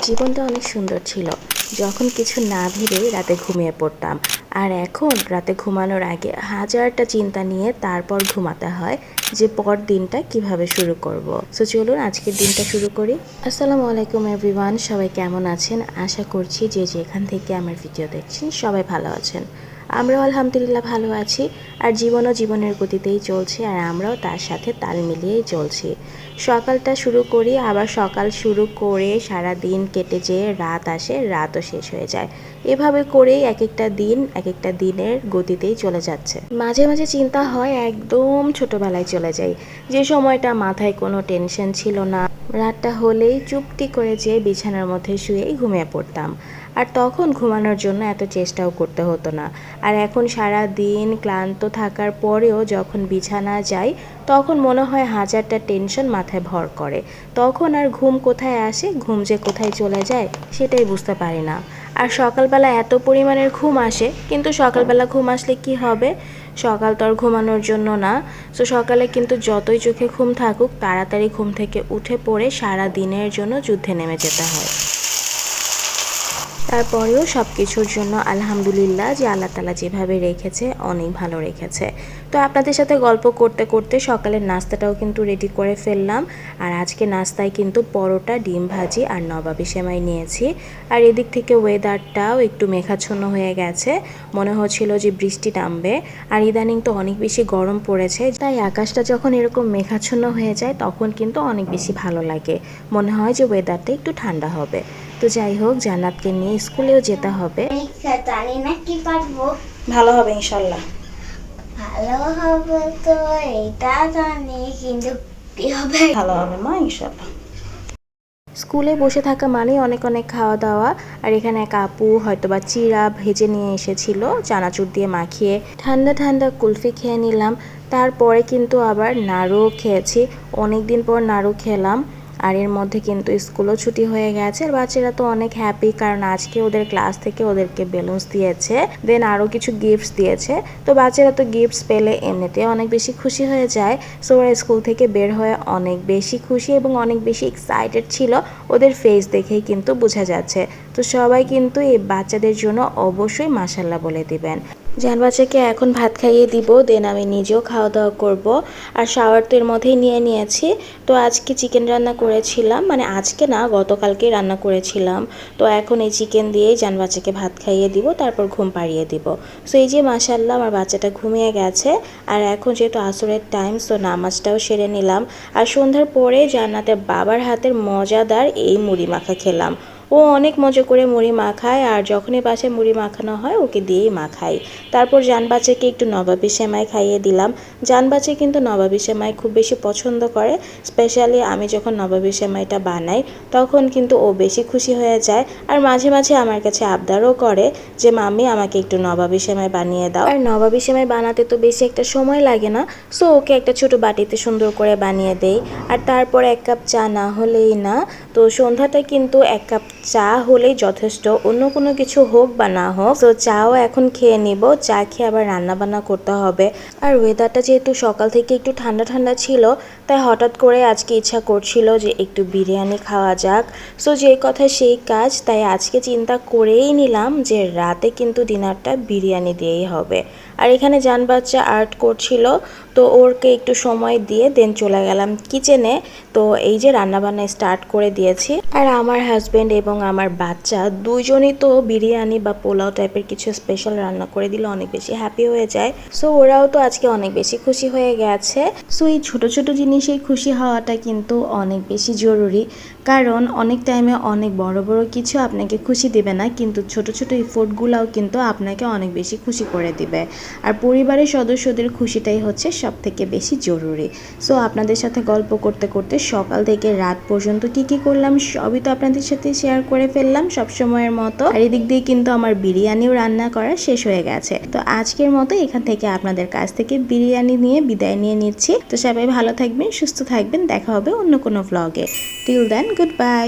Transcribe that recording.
জীবনটা অনেক সুন্দর ছিল যখন কিছু না ভেবেই রাতে ঘুমিয়ে পড়তাম। আর এখন রাতে ঘুমানোর আগে হাজারটা চিন্তা নিয়ে তারপর ঘুমাতে হয় যে পর দিনটা কিভাবে শুরু করব। সো চলুন আজকের দিনটা শুরু করি। আসসালামু আলাইকুম এভরিওয়ান, সবাই কেমন আছেন? আশা করছি যে যেখান থেকে আমার ভিডিও দেখছেন সবাই ভালো আছেন। আমরাও আলহামদুলিল্লাহ ভালো আছি। আর জীবনের গতিতেই চলছে, আর আমরাও তার সাথে তাল মিলিয়েই চলছি। সকালটা শুরু করি, আবার সকাল শুরু করে সারা দিন কেটে যেয়ে রাত আসে, রাতও শেষ হয়ে যায়। এভাবে করেই এক একটা দিনের গতিতেই চলে যাচ্ছে। মাঝে মাঝে চিন্তা হয় একদম ছোটবেলায় চলে যাই, যে সময়টা মাথায় কোনো টেনশন ছিল না। রাতটা হলেই চুপটি করে যেয়ে বিছানার মধ্যে শুয়েই ঘুমিয়ে পড়তাম। আর তখন ঘুমানোর জন্য এত চেষ্টাও করতে হতো না। আর এখন সারা দিন ক্লান্ত থাকার পরেও যখন বিছানা যাই, তখন মনে হয় হাজারটা টেনশন মাথায় ভর করে। তখন আর ঘুম কোথায় আসে, ঘুম যে কোথায় চলে যায় সেটাই বুঝতে পারি না। আর সকালবেলা এত পরিমাণের ঘুম আসে, কিন্তু সকালবেলা ঘুম আসলে কি হবে? সকাল তো আর ঘুমানোর জন্য না। তো সকালে কিন্তু যতই চোখে ঘুম থাকুক, তাড়াতাড়ি ঘুম থেকে উঠে পড়ে সারা দিনের জন্য যুদ্ধে নেমে যেতে হয়। তারপরেও সব কিছুর জন্য আলহামদুলিল্লাহ যে আল্লাহ তালা যেভাবে রেখেছে অনেক ভালো রেখেছে। তো আপনাদের সাথে গল্প করতে করতে সকালের নাস্তাটাও কিন্তু রেডি করে ফেললাম। আর আজকে নাস্তায় কিন্তু পরোটা, ডিম ভাজি আর নবাবী সেমাই নিয়েছি। আর এদিক থেকে ওয়েদারটাও একটু মেঘাচ্ছন্ন হয়ে গেছে, মনে হচ্ছিল যে বৃষ্টি নামবে। আর ইদানিং তো অনেক বেশি গরম পড়েছে, তাই আকাশটা যখন এরকম মেঘাচ্ছন্ন হয়ে যায় তখন কিন্তু অনেক বেশি ভালো লাগে। মনে হয় যে ওয়েদারটা একটু ঠান্ডা হবে। তো যাই হোক, জান্নাতকে নিয়ে স্কুলেও যেতে হবে। জানি না কি পারবো। ভালো হবে ইনশাল্লাহ। ভালো হবে তো এটা জানি, কিন্তু কি হবে? ভালো হবে মা, ইনশাল্লাহ। স্কুলে বসে থাকা মানেই অনেক অনেক খাওয়া দাওয়া। আর এখানে এক আপু হয়তোবা চিড়া ভেজে নিয়ে এসেছিল, চানাচুর দিয়ে মাখিয়ে ঠান্ডা ঠান্ডা কুলফি খেয়ে নিলাম। তারপরে কিন্তু আবার নাড়ুও খেয়েছি, অনেক দিন পর নাড়ু খেলাম। আর এর মধ্যে কিন্তু স্কুলও ছুটি হয়ে গেছে। আর বাচ্চারা তো অনেক হ্যাপি, কারণ আজকে ওদের ক্লাস থেকে ওদেরকে বেলুনস দিয়েছে, দেন আরও কিছু গিফটস দিয়েছে। তো বাচ্চারা তো গিফটস পেলে এমনিতে অনেক বেশি খুশি হয়ে যায়। সো ওরা স্কুল থেকে বের হয়ে অনেক বেশি খুশি এবং অনেক বেশি এক্সাইটেড ছিল, ওদের ফেস দেখেই কিন্তু বোঝা যাচ্ছে। তো সবাই কিন্তু এই বাচ্চাদের জন্য অবশ্যই মাশাল্লাহ বলে দিবেন। জান বাচ্চাকে এখন ভাত খাইয়ে দিব, দেন আমি নিজেও খাওয়া দাওয়া করব। আর শাওয়ার তো এর মধ্যেই নিয়ে নিয়েছি। তো আজকে চিকেন রান্না করেছিলাম, মানে আজকে না, গতকালকেই রান্না করেছিলাম। তো এখন এই চিকেন দিয়েই জান বাচ্চাকে ভাত খাইয়ে দিব, তারপর ঘুম পাড়িয়ে দিব। সো এই যে মাশাল্লাহ আমার বাচ্চাটা ঘুমিয়ে গেছে। আর এখন যেহেতু আসরের টাইম, সো নামাজটাও সেরে নিলাম। আর সন্ধ্যার পরে জান্নাতের বাবার হাতের মজাদার এই মুড়ি মাখা খেলাম। ও অনেক মজা করে মুড়ি মাখায়, আর যখনই বাসায় মুড়ি মাখানো হয় ওকে দিয়েই মাখাই। তারপর জান বাচ্চাকে একটু নবাবী সেমাই খাইয়ে দিলাম। জান বাচ্চা কিন্তু নবাবী সেমাই খুব বেশি পছন্দ করে। স্পেশালি আমি যখন নবাবী সেমাইটা বানাই তখন কিন্তু ও বেশি খুশি হয়ে যায়। আর মাঝে মাঝে আমার কাছে আবদারও করে যে মাম্মি আমাকে একটু নবাবী সেমাই বানিয়ে দাও। আর নবাবী সেমাই বানাতে তো বেশি একটা সময় লাগে না, সো ওকে একটা ছোট বাটিতে সুন্দর করে বানিয়ে দেই। আর তারপর এক কাপ চা না হলেই না। তো সন্ধ্যাটা কিন্তু এক কাপ চা হলেই যথেষ্ট, অন্য কোনো কিছু হোক বা না হোক। তো চাও এখন খেয়ে নিব, চা খেয়ে আবার রান্না বান্না করতে হবে। আর ওয়েদারটা যেহেতু সকাল থেকে একটু ঠান্ডা ঠান্ডা ছিল, তাই হঠাৎ করে আজকে ইচ্ছা করছিল যে একটু বিরিয়ানি খাওয়া যাক। সো যে কথা সেই কাজ, তাই আজকে চিন্তা করেই নিলাম যে রাতে কিন্তু ডিনারটা বিরিয়ানি দিয়েই হবে। আর এখানে জান বাচ্চা আর্ট করছিল, তো ওরকে একটু সময় দিয়ে দেন চলে গেলাম কিচেনে। তো এই যে রান্নাবান্না স্টার্ট করে দিয়েছি। আর আমার হাজব্যান্ড এবং আমার বাচ্চা দুইজনই তো বিরিয়ানি বা পোলাও টাইপের কিছু স্পেশাল রান্না করে দিলে অনেক বেশি হ্যাপি হয়ে যায়। সো ওরাও তো আজকে অনেক বেশি খুশি হয়ে গেছে। সো এই ছোটো ছোটো জিনিসেই খুশি হওয়াটা কিন্তু অনেক বেশি জরুরি, কারণ অনেক টাইমে অনেক বড় বড় কিছু আপনাকে খুশি দেবে না, কিন্তু ছোট ছোট এফোর্টগুলোও কিন্তু আপনাকে অনেক বেশি খুশি করে দিবে। আর পরিবারের সদস্যদের খুশিটাই হচ্ছে সব থেকে বেশি জরুরি। সো আপনাদের সাথে গল্প করতে করতে সকাল থেকে রাত পর্যন্ত কি কি করলাম সবই তো আপনাদের সাথে শেয়ার করে ফেললাম সব সময়ের মতো। আর এদিক দিয়ে কিন্তু আমার বিরিয়ানিও রান্না করা শেষ হয়ে গেছে। তো আজকের মতো এখান থেকে আপনাদের কাছ থেকে বিরিয়ানি নিয়ে বিদায় নিয়ে নিচ্ছি। তো সবাই ভালো থাকবেন, সুস্থ থাকবেন, দেখা হবে অন্য কোনো ভ্লগে। Till then, good bye.